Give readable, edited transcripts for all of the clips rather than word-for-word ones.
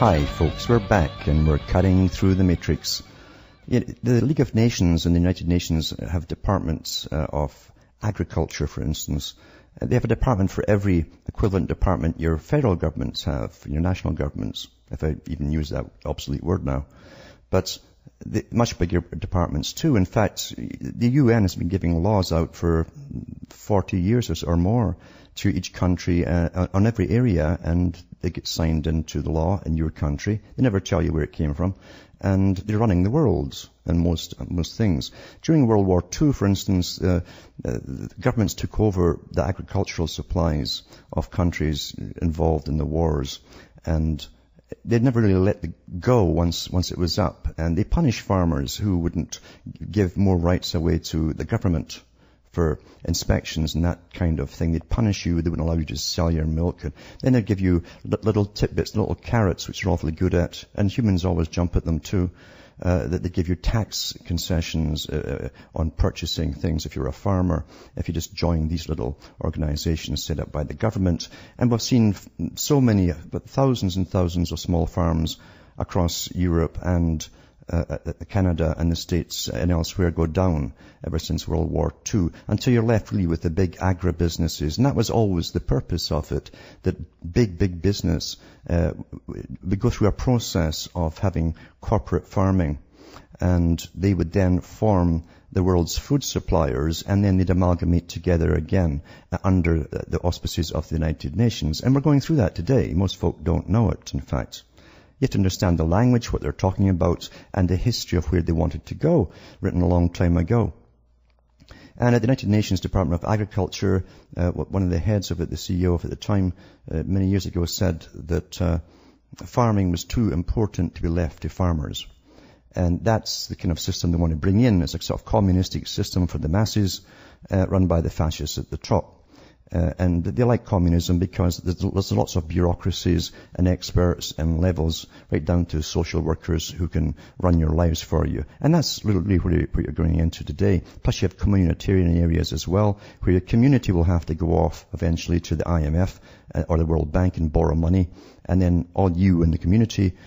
Hi folks, we're back and we're cutting through the matrix. The League of Nations and the United Nations have departments of agriculture, for instance. They have a department for every equivalent department your federal governments have, your national governments, if I even use that obsolete word now. But much bigger departments too. In fact, the UN has been giving laws out for 40 years or more to each country on every area, and they get signed into the law in your country. They never tell you where it came from. And they're running the world in most things. During World War II, for instance, the governments took over the agricultural supplies of countries involved in the wars, and they'd never really let it go once it was up. And they punished farmers who wouldn't give more rights away to the government for inspections and that kind of thing. They'd punish you. They wouldn't allow you to sell your milk. And then they'd give you little tidbits, little carrots, which you're awfully good at. And humans always jump at them too. That they give you tax concessions on purchasing things if you're a farmer, if you just join these little organizations set up by the government. And we've seen so many, but thousands and thousands of small farms across Europe and Canada and the States and elsewhere go down ever since World War II, until you're left really with the big agribusinesses. And that was always the purpose of it, that big business would go through a process of having corporate farming, and they would then form the world's food suppliers, and then they'd amalgamate together again under the auspices of the United Nations. And we're going through that today. Most folk don't know it, in fact. You have to understand the language, what they're talking about, and the history of where they wanted to go, written a long time ago. And at the United Nations Department of Agriculture, one of the heads of it, the CEO of it at the time, many years ago, said that farming was too important to be left to farmers. And that's the kind of system they want to bring in. It's a sort of communistic system for the masses, run by the fascists at the top. And they like communism because there's lots of bureaucracies and experts and levels right down to social workers who can run your lives for you. And that's really what you're going into today. Plus you have communitarian areas as well, where your community will have to go off eventually to the IMF or the World Bank and borrow money. And then all you in the community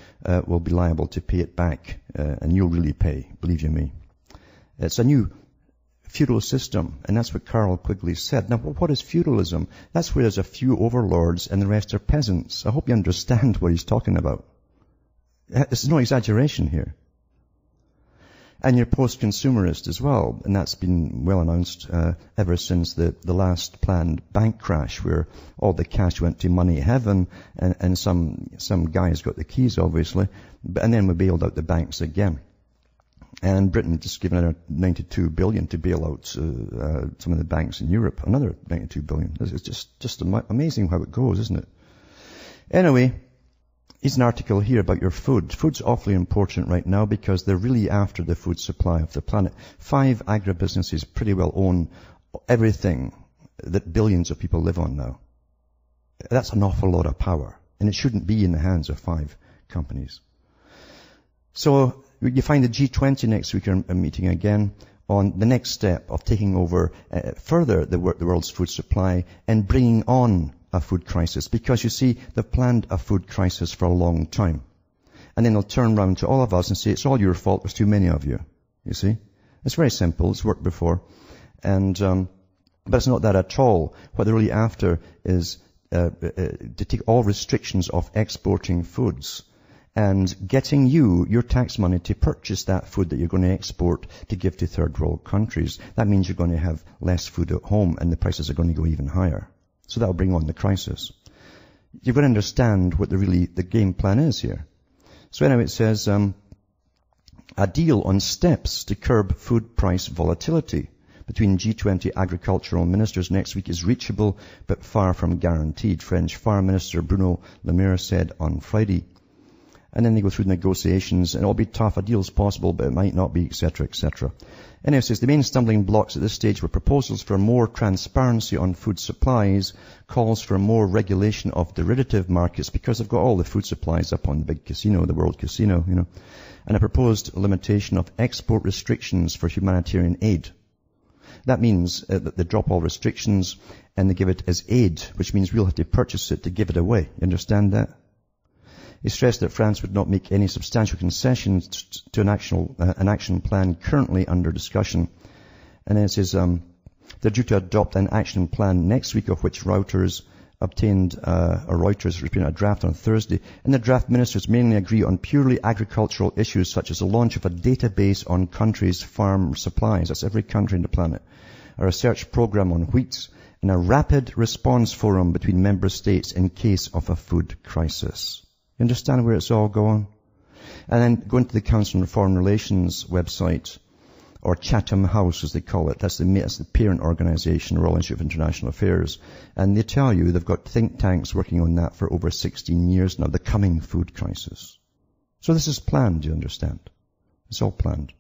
will be liable to pay it back. And you'll really pay, believe you me. It's a new feudal system, and that's what Carroll Quigley said. Now, what is feudalism? That's where there's a few overlords and the rest are peasants. I hope you understand what he's talking about. This is no exaggeration here. And you're post-consumerist as well, and that's been well announced ever since the last planned bank crash, where all the cash went to money heaven, and some guys got the keys, obviously, and then we bailed out the banks again. And Britain just given another $92 billion to bail out some of the banks in Europe. Another $92 billion. It's just amazing how it goes, isn't it? Anyway, here's an article here about your food. Food's awfully important right now because they're really after the food supply of the planet. 5 agribusinesses pretty well own everything that billions of people live on now. That's an awful lot of power. And it shouldn't be in the hands of 5 companies. So you find the G20 next week are meeting again on the next step of taking over further the world's food supply and bringing on a food crisis. Because you see, they've planned a food crisis for a long time. And then they'll turn around to all of us and say, it's all your fault, there's too many of you. You see? It's very simple, it's worked before. And but it's not that at all. What they're really after is to take all restrictions of exporting foods and getting your tax money to purchase that food that you're going to export to give to third world countries. That means you're going to have less food at home and the prices are going to go even higher. So that will bring on the crisis. You've got to understand what the game plan is here. So anyway, it says, a deal on steps to curb food price volatility between G20 agricultural ministers next week is reachable but far from guaranteed, French Foreign Minister Bruno Le Maire said on Friday. And then they go through the negotiations, and it'll be tough. A deal's possible, but it might not be, etc., etc. And it says the main stumbling blocks at this stage were proposals for more transparency on food supplies, calls for more regulation of derivative markets, because they've got all the food supplies up on the big casino, the World Casino, and a proposed limitation of export restrictions for humanitarian aid. That means that they drop all restrictions and they give it as aid, which means we'll have to purchase it to give it away. You understand that? He stressed that France would not make any substantial concessions to an action plan currently under discussion. And then it says they're due to adopt an action plan next week, of which Reuters obtained a draft on Thursday. And the draft ministers mainly agree on purely agricultural issues such as the launch of a database on countries' farm supplies. That's every country on the planet. A research program on wheat, and a rapid response forum between member states in case of a food crisis. You understand where it's all going? And then going to the Council on Foreign Relations website, or Chatham House as they call it. That's the parent organization, Royal Institute of International Affairs. And they tell you they've got think tanks working on that for over 16 years now, the coming food crisis. So this is planned, you understand. It's all planned.